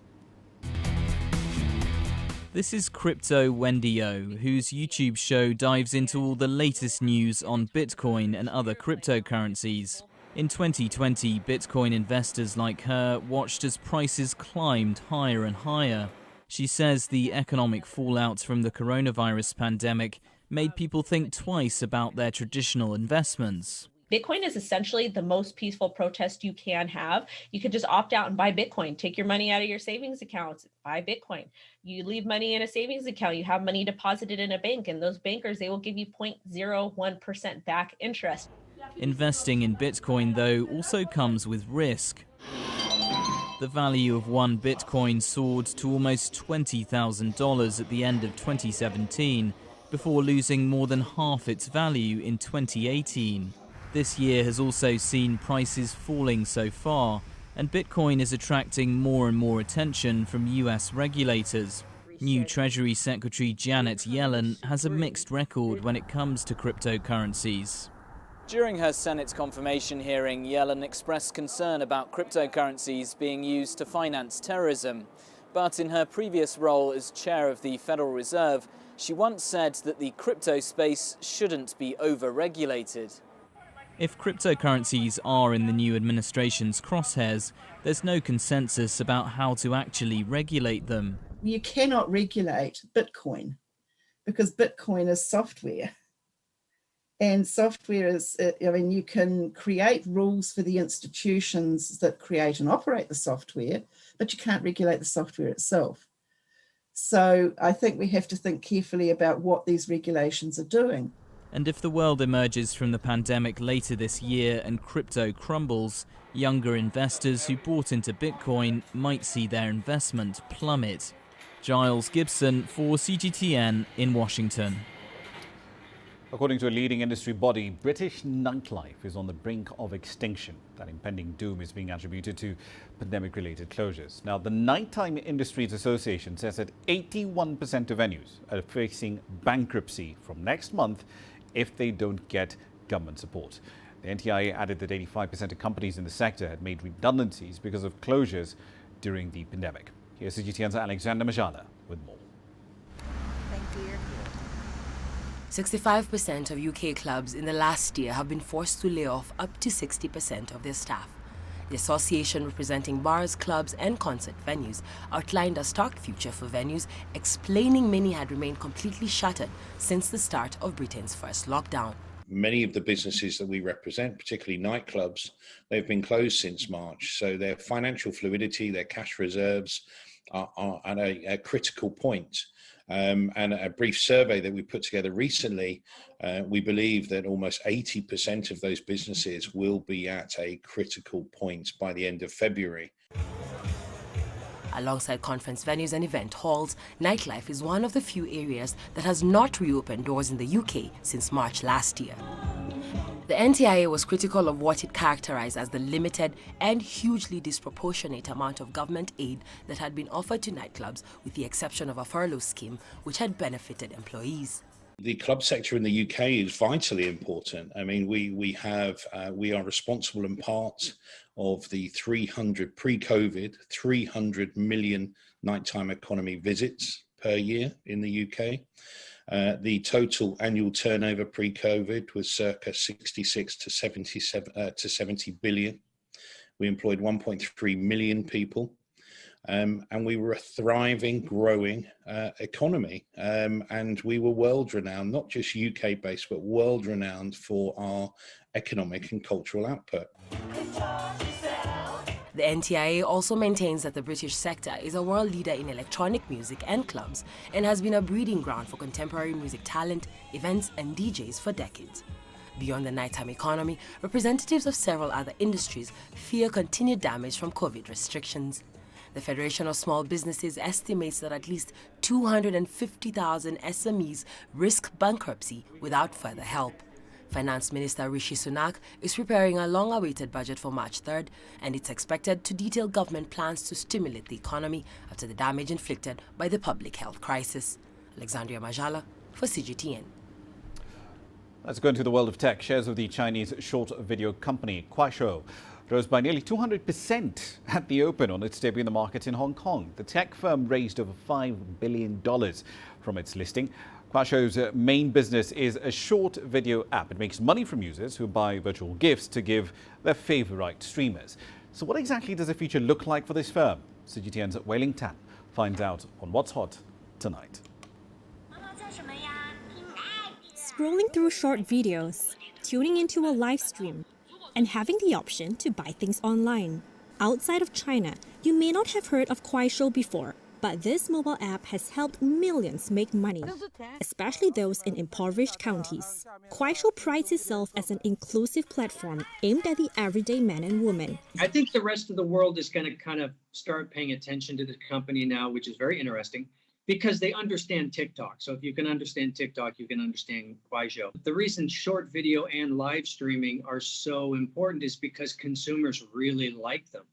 This is Crypto Wendy O, whose YouTube show dives into all the latest news on Bitcoin and other cryptocurrencies. In 2020, Bitcoin investors like her watched as prices climbed higher and higher. She says the economic fallout from the coronavirus pandemic made people think twice about their traditional investments. Bitcoin is essentially the most peaceful protest you can have. You could just opt out and buy Bitcoin. Take your money out of your savings accounts, buy Bitcoin. You leave money in a savings account, you have money deposited in a bank, and those bankers, they will give you 0.01% back interest. Investing in Bitcoin, though, also comes with risk. The value of one Bitcoin soared to almost $20,000 at the end of 2017, before losing more than half its value in 2018. This year has also seen prices falling so far, and Bitcoin is attracting more and more attention from US regulators. New Treasury Secretary Janet Yellen has a mixed record when it comes to cryptocurrencies. During her Senate confirmation hearing, Yellen expressed concern about cryptocurrencies being used to finance terrorism. But in her previous role as chair of the Federal Reserve, she once said that the crypto space shouldn't be over-regulated. If cryptocurrencies are in the new administration's crosshairs, there's no consensus about how to actually regulate them. You cannot regulate Bitcoin because Bitcoin is software. And software is, you can create rules for the institutions that create and operate the software, but you can't regulate the software itself. So I think we have to think carefully about what these regulations are doing. And if the world emerges from the pandemic later this year and crypto crumbles, younger investors who bought into Bitcoin might see their investment plummet. Giles Gibson for CGTN in Washington. According to a leading industry body, British nightlife is on the brink of extinction. That impending doom is being attributed to pandemic-related closures. Now, the Nighttime Industries Association says that 81% of venues are facing bankruptcy from next month if they don't get government support. The NTIA added that 85% of companies in the sector had made redundancies because of closures during the pandemic. Here's CGTN's Alexander Majala with more. Thank you. 65% of UK clubs in the last year have been forced to lay off up to 60% of their staff. The association representing bars, clubs and concert venues outlined a stark future for venues, explaining many had remained completely shuttered since the start of Britain's first lockdown. Many of the businesses that we represent, particularly nightclubs, they've been closed since March. So their financial fluidity, their cash reserves are at a critical point. And a brief survey that we put together recently, we believe that almost 80% of those businesses will be at a critical point by the end of February. Alongside conference venues and event halls, nightlife is one of the few areas that has not reopened doors in the UK since March last year. The NTIA was critical of what it characterized as the limited and hugely disproportionate amount of government aid that had been offered to nightclubs, with the exception of a furlough scheme which had benefited employees. The club sector in the UK is vitally important. I mean, we are responsible in part of the 300 million nighttime economy visits per year in the UK. The total annual turnover pre-COVID was circa 66 to 70 billion. We employed 1.3 million people. And we were a thriving, growing economy. And we were world-renowned, not just UK-based, but world-renowned for our economic and cultural output. The NTIA also maintains that the British sector is a world leader in electronic music and clubs and has been a breeding ground for contemporary music talent, events and DJs for decades. Beyond the nighttime economy, representatives of several other industries fear continued damage from COVID restrictions. The Federation of Small Businesses estimates that at least 250,000 SMEs risk bankruptcy without further help. Finance Minister Rishi Sunak is preparing a long-awaited budget for March 3rd, and it's expected to detail government plans to stimulate the economy after the damage inflicted by the public health crisis. Alexandria Majala for CGTN. Let's go into the world of tech. Shares of the Chinese short video company Kuaishou rose by nearly 200% at the open on its debut in the market in Hong Kong. The tech firm raised over $5 billion from its listing. Kuaishou's main business is a short video app. It makes money from users who buy virtual gifts to give their favorite streamers. So what exactly does the future look like for this firm? CGTN's Wei-Ling Tan finds out on What's Hot tonight. Scrolling through short videos, tuning into a live stream, and having the option to buy things online. Outside of China, you may not have heard of Kuaishou before, but this mobile app has helped millions make money, especially those in impoverished counties. Kuaishou prides itself as an inclusive platform aimed at the everyday man and woman. I think the rest of the world is going to kind of start paying attention to the company now, which is very interesting, because they understand TikTok. So if you can understand TikTok, you can understand Kuaishou. The reason short video and live streaming are so important is because consumers really like them.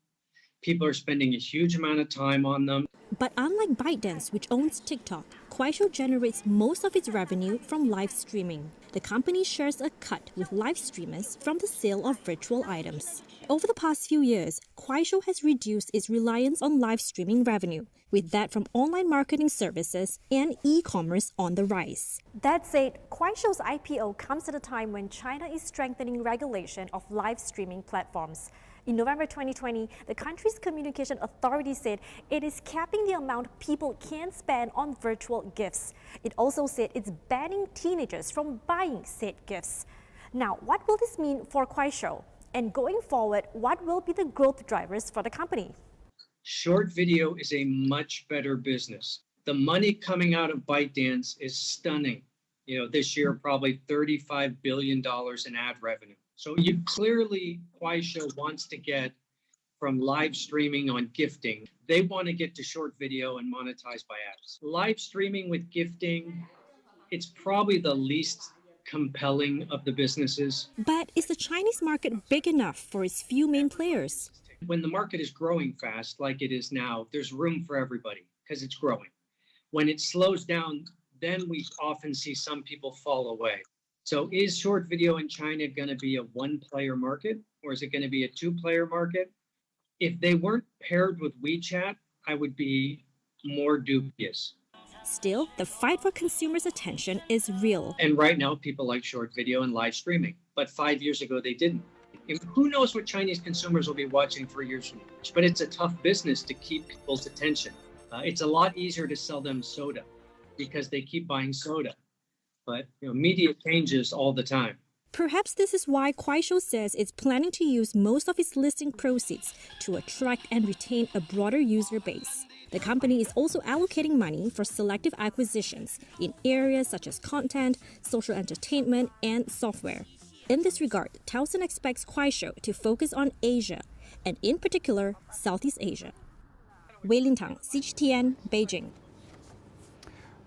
People are spending a huge amount of time on them. But unlike ByteDance, which owns TikTok, Kuaishou generates most of its revenue from live streaming. The company shares a cut with live streamers from the sale of virtual items. Over the past few years, Kuaishou has reduced its reliance on live streaming revenue, with that from online marketing services and e-commerce on the rise. That said, Kuaishou's IPO comes at a time when China is strengthening regulation of live streaming platforms. In November 2020, the country's communication authority said it is capping the amount people can spend on virtual gifts. It also said it's banning teenagers from buying said gifts. Now, what will this mean for Kuaishou? And going forward, what will be the growth drivers for the company? Short video is a much better business. The money coming out of ByteDance is stunning. You know, this year, probably $35 billion in ad revenue. So you clearly, Kuaishou wants to get from live streaming on gifting. They want to get to short video and monetize by ads. Live streaming with gifting, it's probably the least compelling of the businesses. But is the Chinese market big enough for its few main players? When the market is growing fast, like it is now, there's room for everybody because it's growing. When it slows down, then we often see some people fall away. So is short video in China going to be a one-player market, or is it going to be a two-player market? If they weren't paired with WeChat, I would be more dubious. Still, the fight for consumers' attention is real. And right now, people like short video and live streaming. But 5 years ago, they didn't. Who knows what Chinese consumers will be watching 3 years from now? But it's a tough business to keep people's attention. It's a lot easier to sell them soda because they keep buying soda. But media changes all the time. Perhaps this is why Kuaishou says it's planning to use most of its listing proceeds to attract and retain a broader user base. The The company is also allocating money for selective acquisitions in areas such as content, social entertainment, and software. In this regard, Tencent expects Kuaishou to focus on Asia, and in particular, Southeast Asia. Wei Lintang, CGTN, Beijing.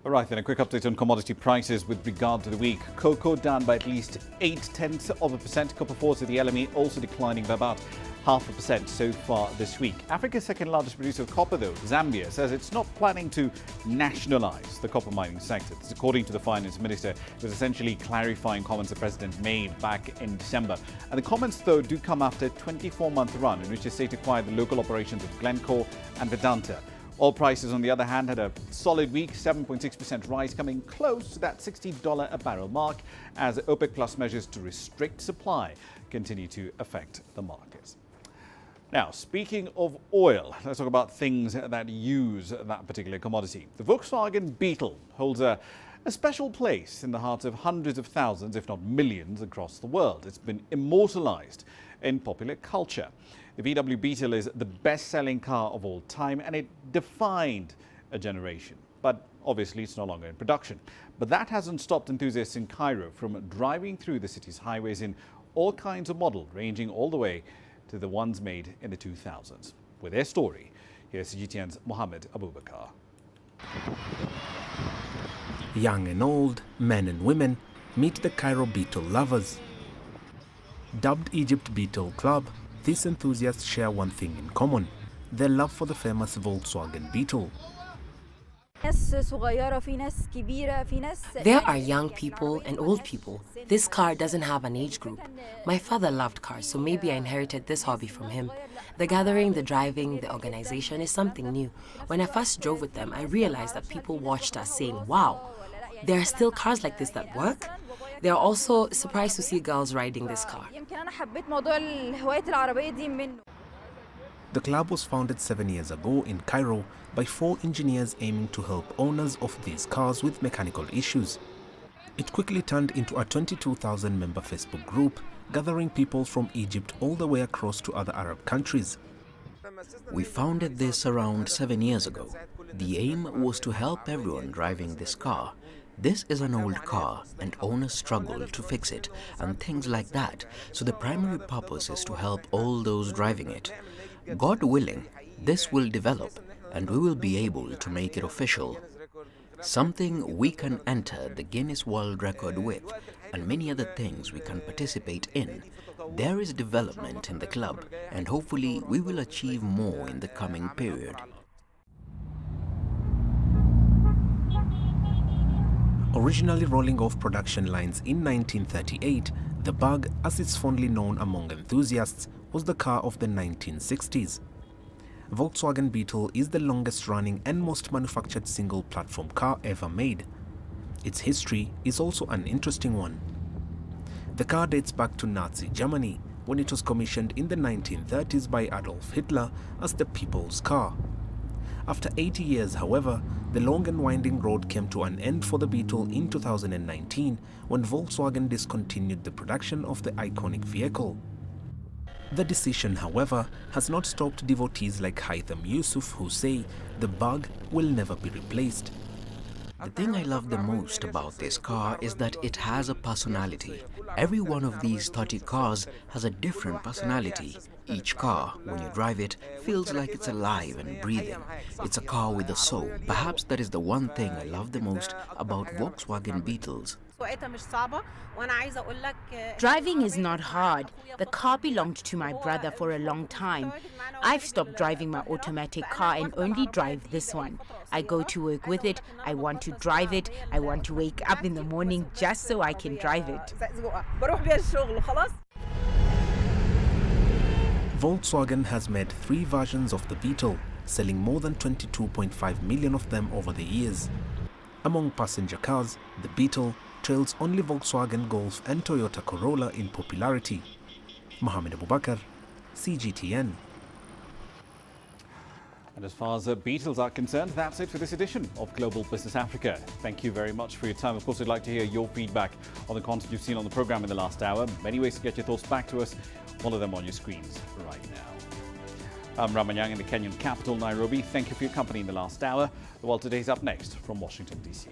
All right, then a quick update on commodity prices with regard to the week. Cocoa down by at least 0.8%. Copper forwards at the LME also declining by about 0.5% so far this week. Africa's second largest producer of copper, though, Zambia, says it's not planning to nationalize the copper mining sector. This, according to the finance minister, was essentially clarifying comments the president made back in December. And the comments, though, do come after a 24-month run in which the state acquired the local operations of Glencore and Vedanta. Oil prices, on the other hand, had a solid week, 7.6% rise, coming close to that $60 a barrel mark as OPEC Plus measures to restrict supply continue to affect the markets. Now, speaking of oil, let's talk about things that use that particular commodity. The Volkswagen Beetle holds a special place in the hearts of hundreds of thousands, if not millions, across the world. It's been immortalized in popular culture. The VW Beetle is the best-selling car of all time, and it defined a generation. But obviously, it's no longer in production. But that hasn't stopped enthusiasts in Cairo from driving through the city's highways in all kinds of models, ranging all the way to the ones made in the 2000s. With their story, here's CGTN's Mohammed Abubakar. Young and old, men and women, meet the Cairo Beetle lovers. Dubbed Egypt Beetle Club, these enthusiasts share one thing in common: their love for the famous Volkswagen Beetle. There are young people and old people. This car doesn't have an age group. My father loved cars, so maybe I inherited this hobby from him. The gathering, the driving, the organization is something new. When I first drove with them, I realized that people watched us saying, wow, there are still cars like this that work? They are also surprised to see girls riding this car. The club was founded 7 years ago in Cairo by 4 engineers aiming to help owners of these cars with mechanical issues. It quickly turned into a 22,000-member Facebook group, gathering people from Egypt all the way across to other Arab countries. We founded this around 7 years ago. The aim was to help everyone driving this car. This is an old car and owners struggle to fix it and things like that. So the primary purpose is to help all those driving it. God willing, this will develop and we will be able to make it official. Something we can enter the Guinness World Record with, and many other things we can participate in. There is development in the club, and hopefully we will achieve more in the coming period. Originally rolling off production lines in 1938, the Bug, as it's fondly known among enthusiasts, was the car of the 1960s. Volkswagen Beetle is the longest-running and most manufactured single-platform car ever made. Its history is also an interesting one. The car dates back to Nazi Germany, when it was commissioned in the 1930s by Adolf Hitler as the People's Car. After 80 years, however, the long and winding road came to an end for the Beetle in 2019 when Volkswagen discontinued the production of the iconic vehicle. The decision, however, has not stopped devotees like Haitham Yusuf who say the Bug will never be replaced. The thing I love the most about this car is that it has a personality. Every one of these 30 cars has a different personality. Each car, when you drive it, feels like it's alive and breathing. It's a car with a soul. Perhaps that is the one thing I love the most about Volkswagen Beetles. Driving is not hard. The car belonged to my brother for a long time. I've stopped driving my automatic car and only drive this one. I go to work with it, I want to drive it, I want to wake up in the morning just so I can drive it. Volkswagen has made 3 versions of the Beetle, selling more than 22.5 million of them over the years. Among passenger cars, the Beetle trails only Volkswagen Golf and Toyota Corolla in popularity. Mohammed Abubakar, CGTN. And as far as Beetles are concerned, that's it for this edition of Global Business Africa. Thank you very much for your time. Of course, I'd like to hear your feedback on the content you've seen on the program in the last hour. Many ways to get your thoughts back to us. All of them on your screens right now. I'm Ramah Nyang in the Kenyan capital, Nairobi. Thank you for your company in the last hour. The World Today is up next from Washington, D.C.